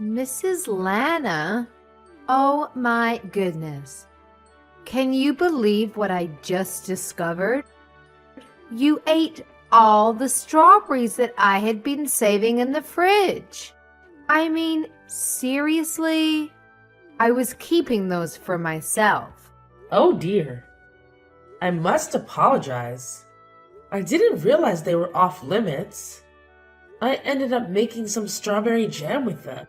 Mrs. Lana? Oh my goodness. Can you believe what I just discovered? You ate all the strawberries that I had been saving in the fridge. I mean, seriously? I was keeping those for myself. Oh dear. I must apologize. I didn't realize they were off limits. I ended up making some strawberry jam with them.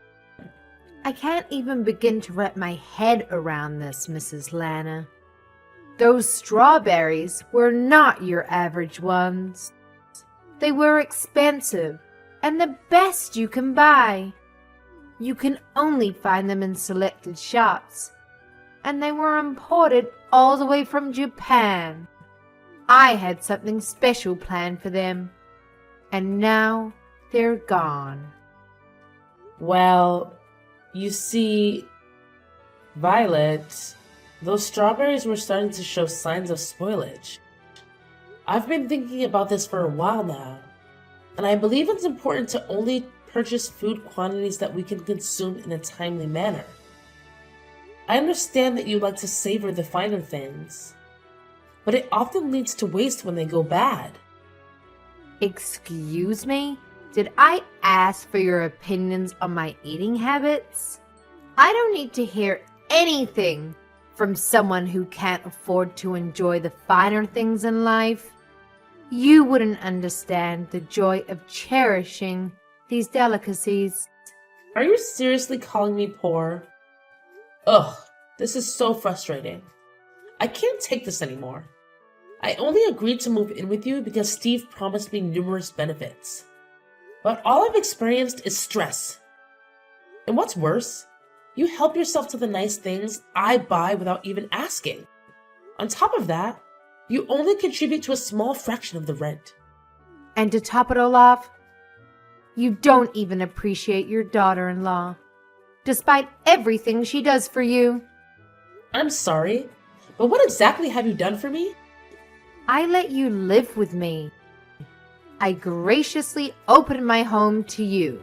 I can't even begin to wrap my head around this, Mrs. Lana. Those strawberries were not your average ones. They were expensive and the best you can buy. You can only find them in selected shops, and they were imported all the way from Japan. I had something special planned for them, and now they're gone. Well, you see, Violet, those strawberries were starting to show signs of spoilage. I've been thinking about this for a while now, and I believe it's important to only purchase food quantities that we can consume in a timely manner. I understand that you like to savor the finer things, but it often leads to waste when they go bad. Excuse me? Did I ask for your opinions on my eating habits? I don't need to hear anything from someone who can't afford to enjoy the finer things in life. You wouldn't understand the joy of cherishing these delicacies. Are you seriously calling me poor? Ugh, this is so frustrating. I can't take this anymore. I only agreed to move in with you because Steve promised me numerous benefits. But all I've experienced is stress. And what's worse, you help yourself to the nice things I buy without even asking. On top of that, you only contribute to a small fraction of the rent. And to top it all off, you don't even appreciate your daughter-in-law, despite everything she does for you. I'm sorry, but what exactly have you done for me? I let you live with me. I graciously opened my home to you.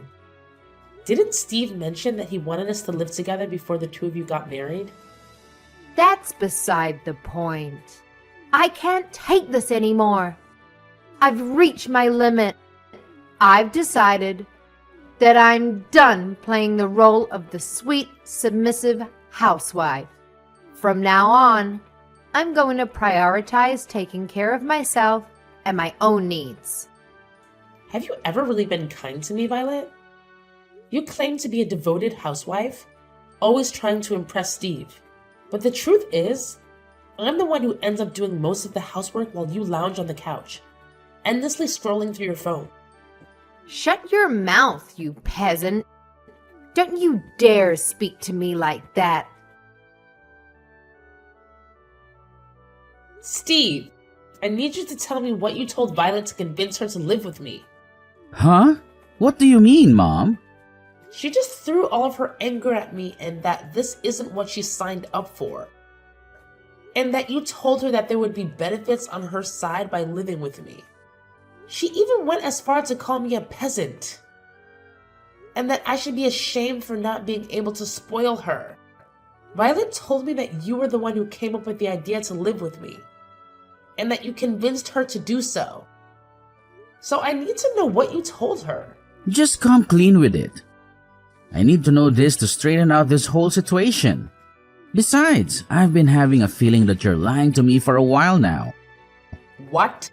Didn't Steve mention that he wanted us to live together before the two of you got married? That's beside the point. I can't take this anymore. I've reached my limit. I've decided that I'm done playing the role of the sweet, submissive housewife. From now on, I'm going to prioritize taking care of myself and my own needs. Have you ever really been kind to me, Violet? You claim to be a devoted housewife, always trying to impress Steve. But the truth is, I'm the one who ends up doing most of the housework while you lounge on the couch, endlessly scrolling through your phone. Shut your mouth, you peasant. Don't you dare speak to me like that. Steve, I need you to tell me what you told Violet to convince her to live with me. Huh? What do you mean, Mom? She just threw all of her anger at me and that this isn't what she signed up for. And that you told her that there would be benefits on her side by living with me. She even went as far to call me a peasant. And that I should be ashamed for not being able to spoil her. Violet told me that you were the one who came up with the idea to live with me. And that you convinced her to do so. So I need to know what you told her. Just come clean with it. I need to know this to straighten out this whole situation. Besides, I've been having a feeling that you're lying to me for a while now. What?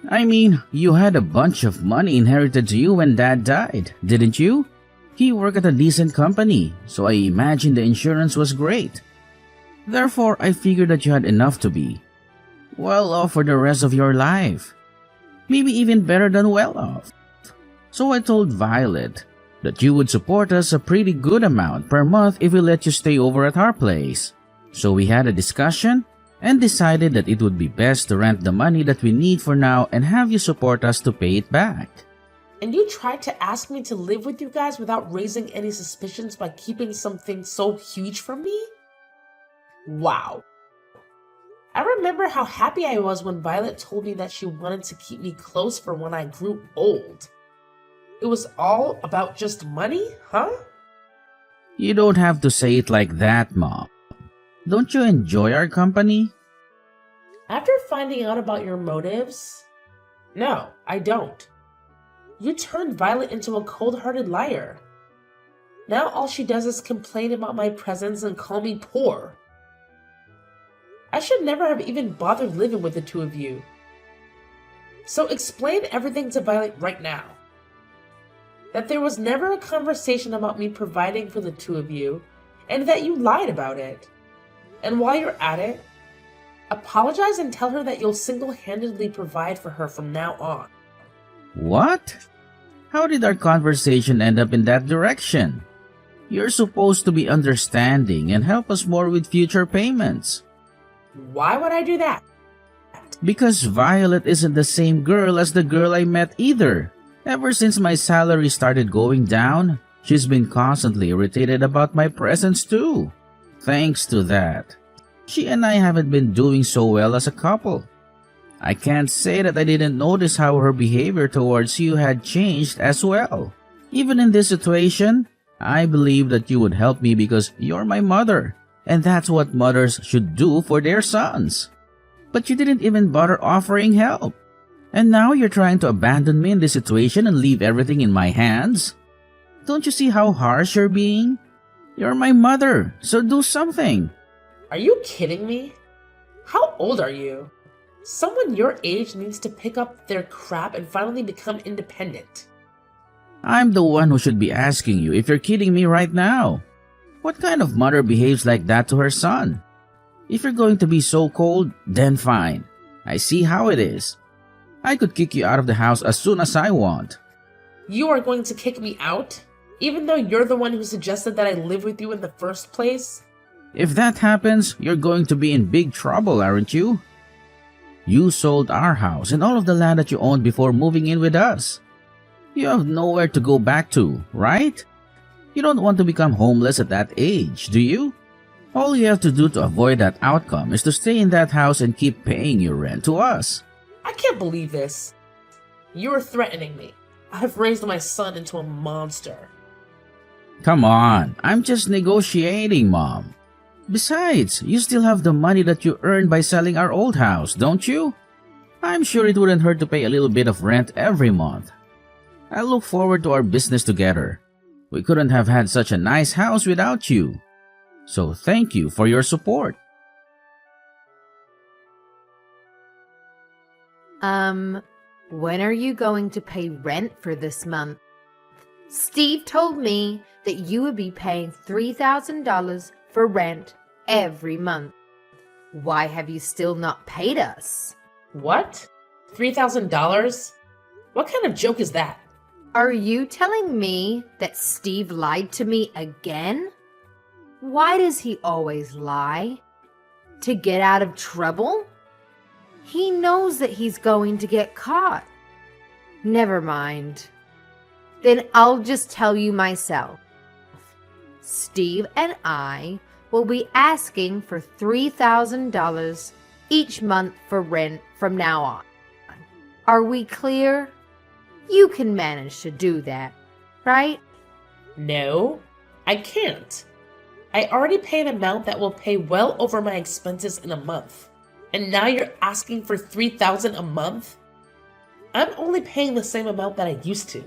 I mean, you had a bunch of money inherited to you when Dad died, didn't you? He worked at a decent company, so I imagine the insurance was great. Therefore, I figured that you had enough to be well off for the rest of your life. Maybe even better than well off. So I told Violet that you would support us a pretty good amount per month if we let you stay over at our place. So we had a discussion and decided that it would be best to rent the money that we need for now and have you support us to pay it back. And you tried to ask me to live with you guys without raising any suspicions by keeping something so huge from me? Wow. I remember how happy I was when Violet told me that she wanted to keep me close for when I grew old. It was all about just money, huh? You don't have to say it like that, Mom. Don't you enjoy our company? After finding out about your motives, no, I don't. You turned Violet into a cold-hearted liar. Now all she does is complain about my presence and call me poor. I should never have even bothered living with the two of you. So explain everything to Violet right now. That there was never a conversation about me providing for the two of you, and that you lied about it. And while you're at it, apologize and tell her that you'll single-handedly provide for her from now on. What? How did our conversation end up in that direction? You're supposed to be understanding and help us more with future payments. Why would I do that? Because Violet isn't the same girl as the girl I met either. Ever since my salary started going down, she's been constantly irritated about my presence too. Thanks to that, she and I haven't been doing so well as a couple. I can't say that I didn't notice how her behavior towards you had changed as well. Even in this situation, I believe that you would help me because you're my mother, and that's what mothers should do for their sons. But you didn't even bother offering help. And now you're trying to abandon me in this situation and leave everything in my hands? Don't you see how harsh you're being? You're my mother, so do something. Are you kidding me? How old are you? Someone your age needs to pick up their crap and finally become independent. I'm the one who should be asking you if you're kidding me right now. What kind of mother behaves like that to her son? If you're going to be so cold, then fine. I see how it is. I could kick you out of the house as soon as I want. You are going to kick me out? Even though you're the one who suggested that I live with you in the first place? If that happens, you're going to be in big trouble, aren't you? You sold our house and all of the land that you owned before moving in with us. You have nowhere to go back to, right? You don't want to become homeless at that age, do you? All you have to do to avoid that outcome is to stay in that house and keep paying your rent to us. I can't believe this. You are threatening me. I have raised my son into a monster. Come on, I'm just negotiating, Mom. Besides, you still have the money that you earned by selling our old house, don't you? I'm sure it wouldn't hurt to pay a little bit of rent every month. I look forward to our business together. We couldn't have had such a nice house without you. So thank you for your support. When are you going to pay rent for this month? Steve told me that you would be paying $3,000 for rent every month. Why have you still not paid us? What? $3,000? What kind of joke is that? Are you telling me that Steve lied to me again? Why does he always lie? To get out of trouble? He knows that he's going to get caught. Never mind. Then I'll just tell you myself. Steve and I will be asking for $3,000 each month for rent from now on. Are we clear? You can manage to do that, right? No, I can't. I already pay an amount that will pay well over my expenses in a month. And now you're asking for $3,000 a month? I'm only paying the same amount that I used to.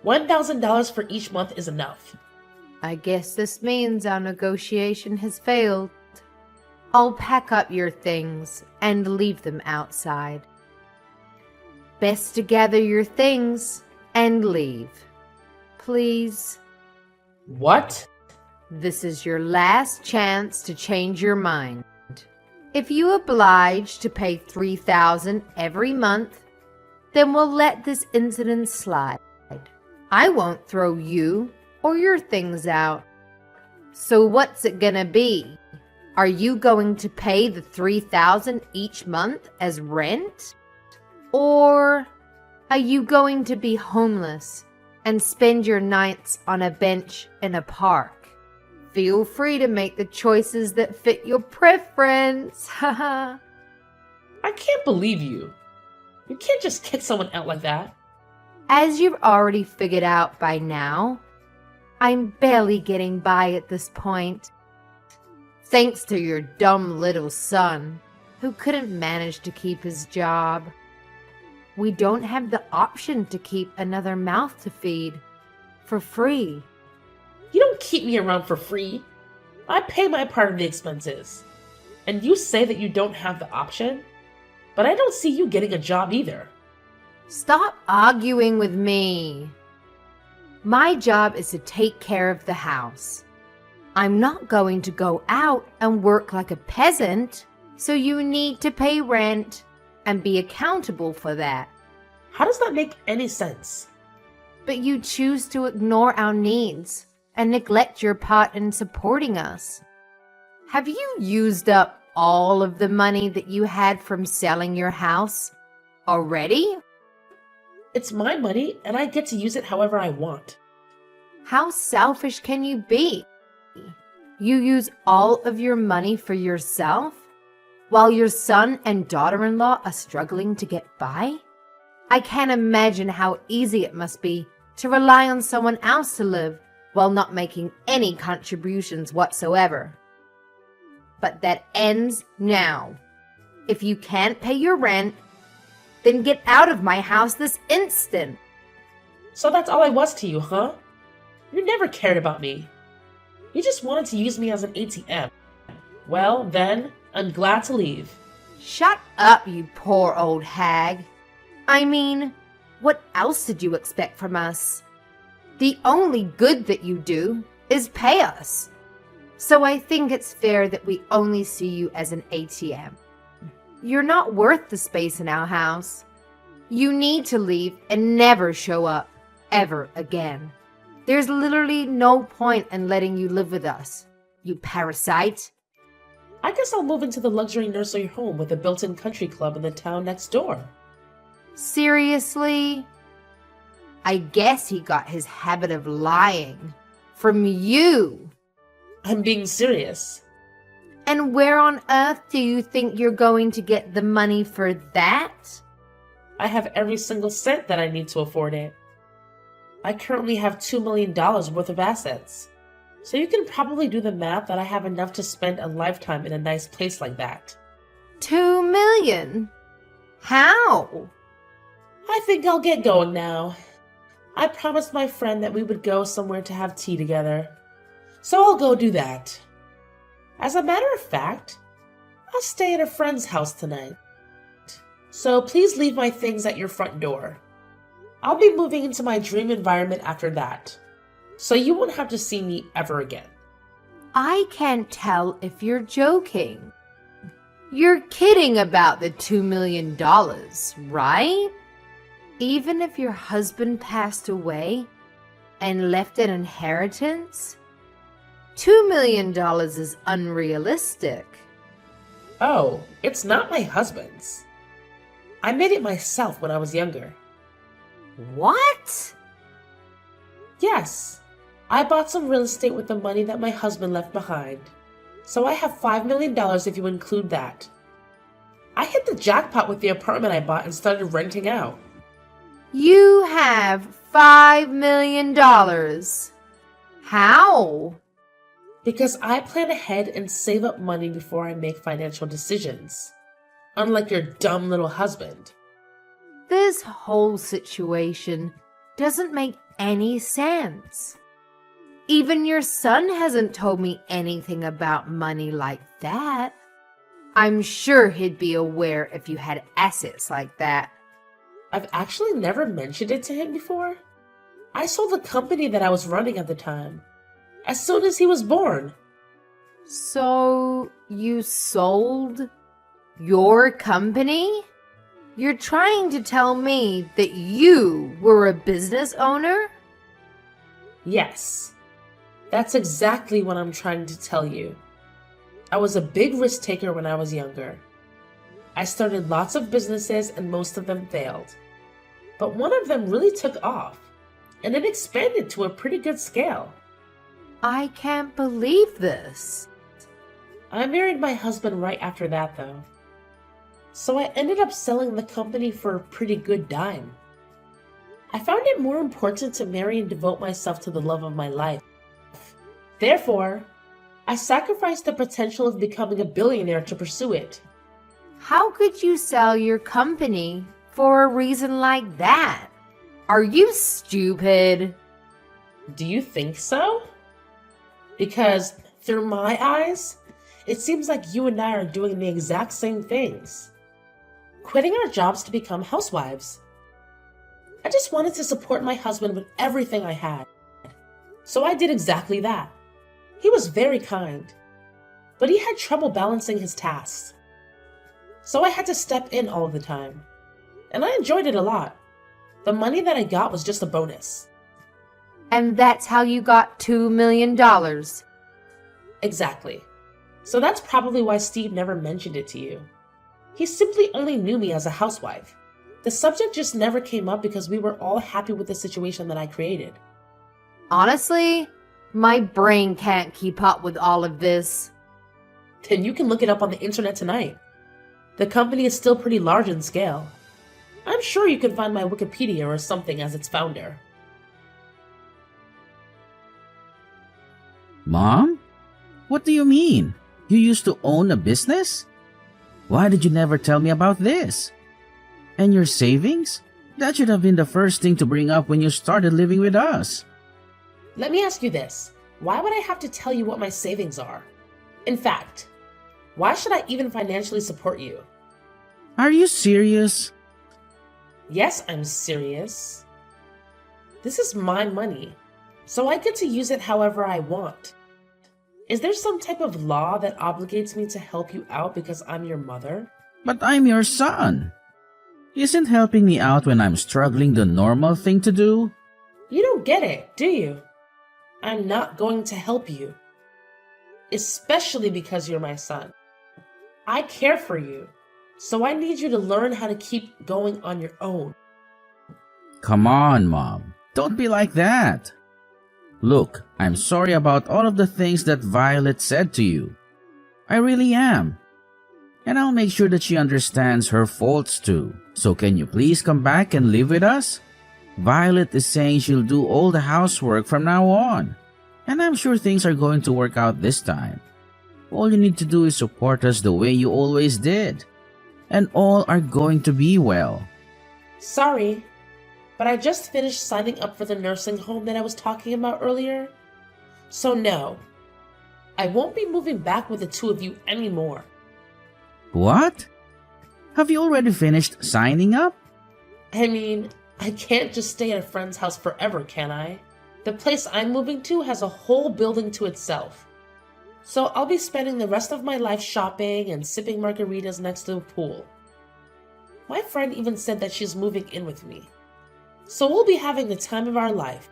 $1,000 for each month is enough. I guess this means our negotiation has failed. I'll pack up your things and leave them outside. Best to gather your things and leave. Please. What? This is your last chance to change your mind. If you oblige to pay $3,000 every month, then we'll let this incident slide. I won't throw you or your things out. So what's it gonna be? Are you going to pay the $3,000 each month as rent? Or are you going to be homeless and spend your nights on a bench in a park? Feel free to make the choices that fit your preference. Haha. I can't believe you. You can't just kick someone out like that. As you've already figured out by now, I'm barely getting by at this point. Thanks to your dumb little son, who couldn't manage to keep his job. We don't have the option to keep another mouth to feed for free. You don't keep me around for free. I pay my part of the expenses. And you say that you don't have the option? But I don't see you getting a job either. Stop arguing with me. My job is to take care of the house. I'm not going to go out and work like a peasant, so you need to pay rent and be accountable for that. How does that make any sense? But you choose to ignore our needs and neglect your part in supporting us. Have you used up all of the money that you had from selling your house already? It's my money and I get to use it however I want. How selfish can you be? You use all of your money for yourself while your son and daughter-in-law are struggling to get by? I can't imagine how easy it must be to rely on someone else to live while not making any contributions whatsoever. But that ends now. If you can't pay your rent, then get out of my house this instant. So that's all I was to you, huh? You never cared about me. You just wanted to use me as an ATM. Well, then, I'm glad to leave. Shut up, you poor old hag. I mean, what else did you expect from us? The only good that you do is pay us. So I think it's fair that we only see you as an ATM. You're not worth the space in our house. You need to leave and never show up ever again. There's literally no point in letting you live with us, you parasite. I guess I'll move into the luxury nursery home with a built-in country club in the town next door. Seriously? I guess he got his habit of lying from you. I'm being serious. And where on earth do you think you're going to get the money for that? I have every single cent that I need to afford it. I currently have $2 million worth of assets. So you can probably do the math that I have enough to spend a lifetime in a nice place like that. 2 million? How? I think I'll get going now. I promised my friend that we would go somewhere to have tea together. So I'll go do that. As a matter of fact, I'll stay at a friend's house tonight. So please leave my things at your front door. I'll be moving into my dream environment after that, so you won't have to see me ever again. I can't tell if you're joking. You're kidding about the $2 million, right? Even if your husband passed away and left an inheritance, $2 million is unrealistic. Oh, it's not my husband's. I made it myself when I was younger. What? Yes, I bought some real estate with the money that my husband left behind. So I have $5 million if you include that. I hit the jackpot with the apartment I bought and started renting out. You have $5 million. How? Because I plan ahead and save up money before I make financial decisions. Unlike your dumb little husband. This whole situation doesn't make any sense. Even your son hasn't told me anything about money like that. I'm sure he'd be aware if you had assets like that. I've actually never mentioned it to him before. I sold the company that I was running at the time, as soon as he was born. So you sold your company? You're trying to tell me that you were a business owner? Yes, that's exactly what I'm trying to tell you. I was a big risk taker when I was younger. I started lots of businesses and most of them failed. But one of them really took off, and it expanded to a pretty good scale. I can't believe this. I married my husband right after that, though. So I ended up selling the company for a pretty good dime. I found it more important to marry and devote myself to the love of my life Therefore, I sacrificed the potential of becoming a billionaire to pursue it. How could you sell your company for a reason like that? Are you stupid? Do you think so? Because through my eyes, it seems like you and I are doing the exact same things. Quitting our jobs to become housewives. I just wanted to support my husband with everything I had. So I did exactly that. He was very kind, but he had trouble balancing his tasks. So I had to step in all of the time. And I enjoyed it a lot. The money that I got was just a bonus. And that's how you got $2 million. Exactly. So that's probably why Steve never mentioned it to you. He simply only knew me as a housewife. The subject just never came up because we were all happy with the situation that I created. Honestly, my brain can't keep up with all of this. Then you can look it up on the internet tonight. The company is still pretty large in scale. I'm sure you can find my Wikipedia or something as its founder. Mom? What do you mean? You used to own a business? Why did you never tell me about this? And your savings? That should have been the first thing to bring up when you started living with us. Let me ask you this. Why would I have to tell you what my savings are? In fact, why should I even financially support you? Are you serious? Yes, I'm serious. This is my money, so I get to use it however I want. Is there some type of law that obligates me to help you out because I'm your mother? But I'm your son. Isn't helping me out when I'm struggling the normal thing to do? You don't get it, do you? I'm not going to help you. Especially because you're my son. I care for you, so I need you to learn how to keep going on your own. Come on, Mom. Don't be like that. Look, I'm sorry about all of the things that Violet said to you. I really am. And I'll make sure that she understands her faults too. So can you please come back and live with us? Violet is saying she'll do all the housework from now on. And I'm sure things are going to work out this time. All you need to do is support us the way you always did. And all are going to be well. Sorry, but I just finished signing up for the nursing home that I was talking about earlier. So no, I won't be moving back with the two of you anymore. What? Have you already finished signing up? I mean, I can't just stay at a friend's house forever, can I? The place I'm moving to has a whole building to itself. So I'll be spending the rest of my life shopping and sipping margaritas next to the pool. My friend even said that she's moving in with me. So we'll be having the time of our life.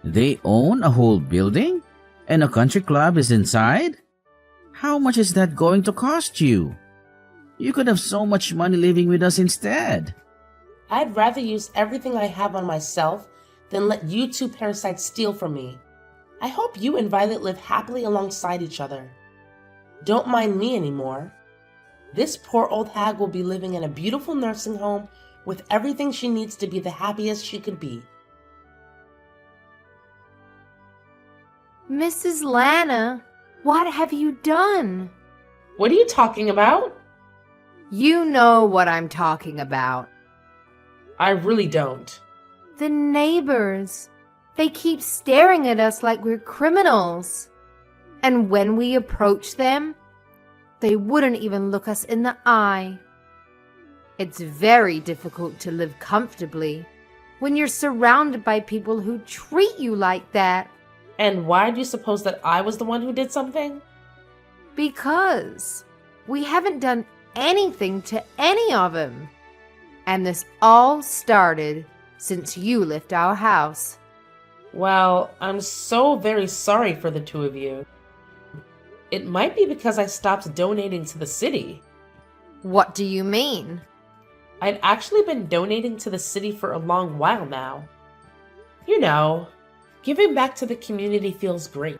They own a whole building? And a country club is inside? How much is that going to cost you? You could have so much money living with us instead. I'd rather use everything I have on myself than let you two parasites steal from me. I hope you and Violet live happily alongside each other. Don't mind me anymore. This poor old hag will be living in a beautiful nursing home with everything she needs to be the happiest she could be. Mrs. Lana, what have you done? What are you talking about? You know what I'm talking about. I really don't. The neighbors. They keep staring at us like we're criminals. And when we approach them, they wouldn't even look us in the eye. It's very difficult to live comfortably when you're surrounded by people who treat you like that. And why do you suppose that I was the one who did something? Because we haven't done anything to any of them. And this all started since you left our house. Well, I'm so very sorry for the two of you. It might be because I stopped donating to the city. What do you mean? I'd actually been donating to the city for a long while now. You know, giving back to the community feels great.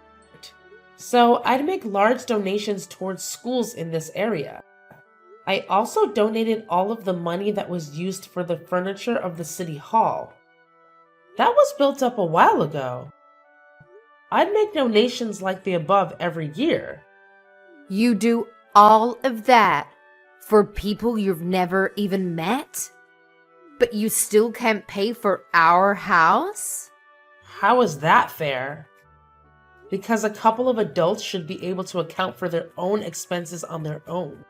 So I'd make large donations towards schools in this area. I also donated all of the money that was used for the furniture of the city hall. That was built up a while ago. I'd make donations like the above every year. You do all of that for people you've never even met? But you still can't pay for our house? How is that fair? Because a couple of adults should be able to account for their own expenses on their own.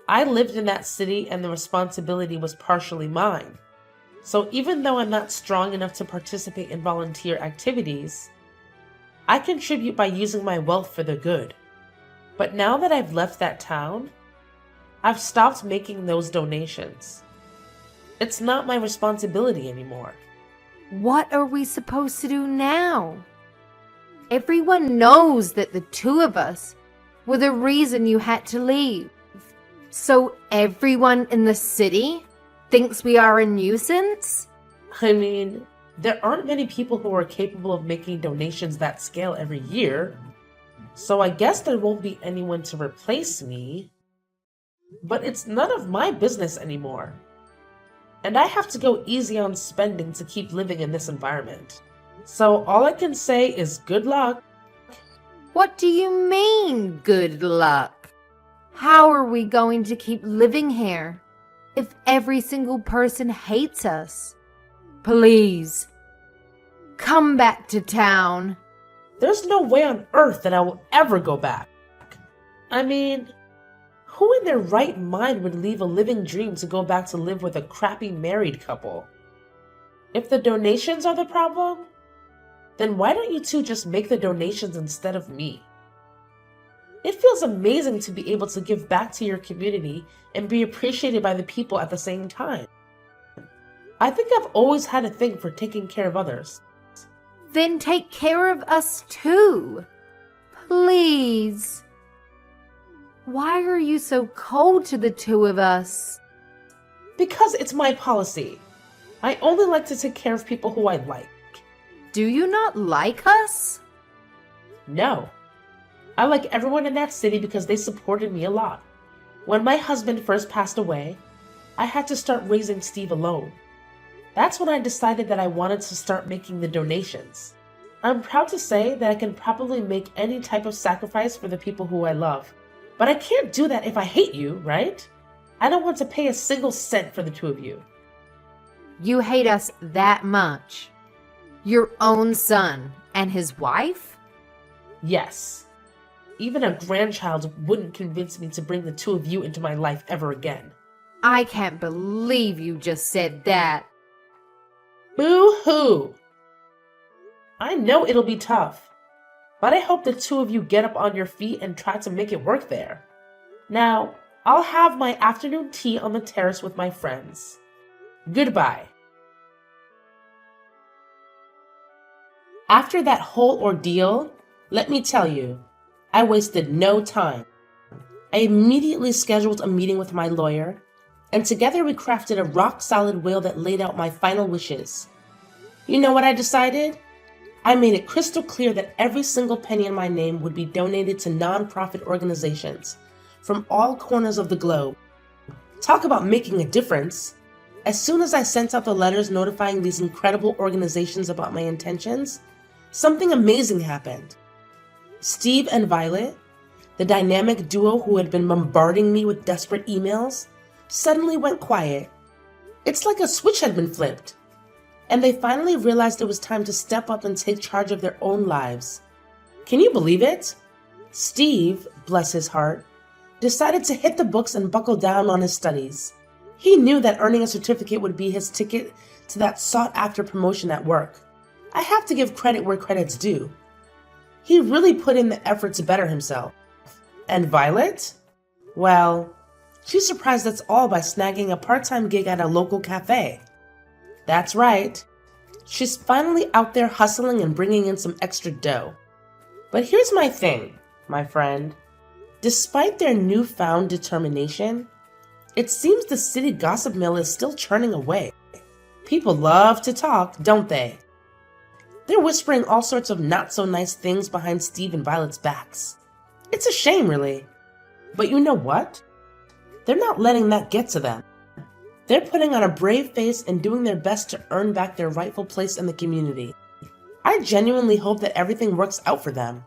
I lived in that city and the responsibility was partially mine. So even though I'm not strong enough to participate in volunteer activities, I contribute by using my wealth for the good. But now that I've left that town, I've stopped making those donations. It's not my responsibility anymore. What are we supposed to do now? Everyone knows that the two of us were the reason you had to leave. So everyone in the city thinks we are a nuisance? I mean, there aren't many people who are capable of making donations that scale every year, so I guess there won't be anyone to replace me. But it's none of my business anymore. And I have to go easy on spending to keep living in this environment. So all I can say is good luck. What do you mean, good luck? How are we going to keep living here if every single person hates us? Please, come back to town. There's no way on earth that I will ever go back. I mean, who in their right mind would leave a living dream to go back to live with a crappy married couple? If the donations are the problem, then why don't you two just make the donations instead of me? It feels amazing to be able to give back to your community and be appreciated by the people at the same time. I think I've always had a thing for taking care of others. Then take care of us too. Please. Why are you so cold to the two of us? Because it's my policy. I only like to take care of people who I like. Do you not like us? No. I like everyone in that city because they supported me a lot. When my husband first passed away, I had to start raising Steve alone. That's when I decided that I wanted to start making the donations. I'm proud to say that I can probably make any type of sacrifice for the people who I love. But I can't do that if I hate you, right? I don't want to pay a single cent for the two of you. You hate us that much? Your own son and his wife? Yes. Even a grandchild wouldn't convince me to bring the two of you into my life ever again. I can't believe you just said that. Boo-hoo! I know it'll be tough, but I hope the two of you get up on your feet and try to make it work there. Now, I'll have my afternoon tea on the terrace with my friends. Goodbye. After that whole ordeal, let me tell you, I wasted no time. I immediately scheduled a meeting with my lawyer, and together we crafted a rock-solid will that laid out my final wishes. You know what I decided? I made it crystal clear that every single penny in my name would be donated to non-profit organizations from all corners of the globe. Talk about making a difference. As soon as I sent out the letters notifying these incredible organizations about my intentions, something amazing happened. Steve and Violet, the dynamic duo who had been bombarding me with desperate emails, suddenly went quiet. It's like a switch had been flipped, and they finally realized it was time to step up and take charge of their own lives. Can you believe it? Steve, bless his heart, decided to hit the books and buckle down on his studies. He knew that earning a certificate would be his ticket to that sought-after promotion at work. I have to give credit where credit's due. He really put in the effort to better himself. And Violet? Well, she surprised us all by snagging a part-time gig at a local cafe. That's right. She's finally out there hustling and bringing in some extra dough. But here's my thing, my friend. Despite their newfound determination, it seems the city gossip mill is still churning away. People love to talk, don't they? They're whispering all sorts of not-so-nice things behind Steve and Violet's backs. It's a shame, really. But you know what? They're not letting that get to them. They're putting on a brave face and doing their best to earn back their rightful place in the community. I I genuinely hope that everything works out for them.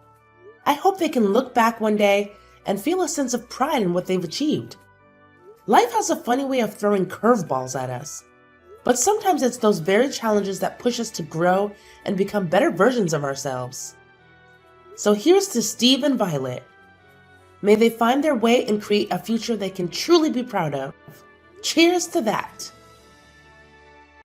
I hope they can look back one day and feel a sense of pride in what they've achieved. Life has a funny way of throwing curveballs at us, but sometimes it's those very challenges that push us to grow and become better versions of ourselves. So here's to Steve and Violet. May they find their way and create a future they can truly be proud of. Cheers to that!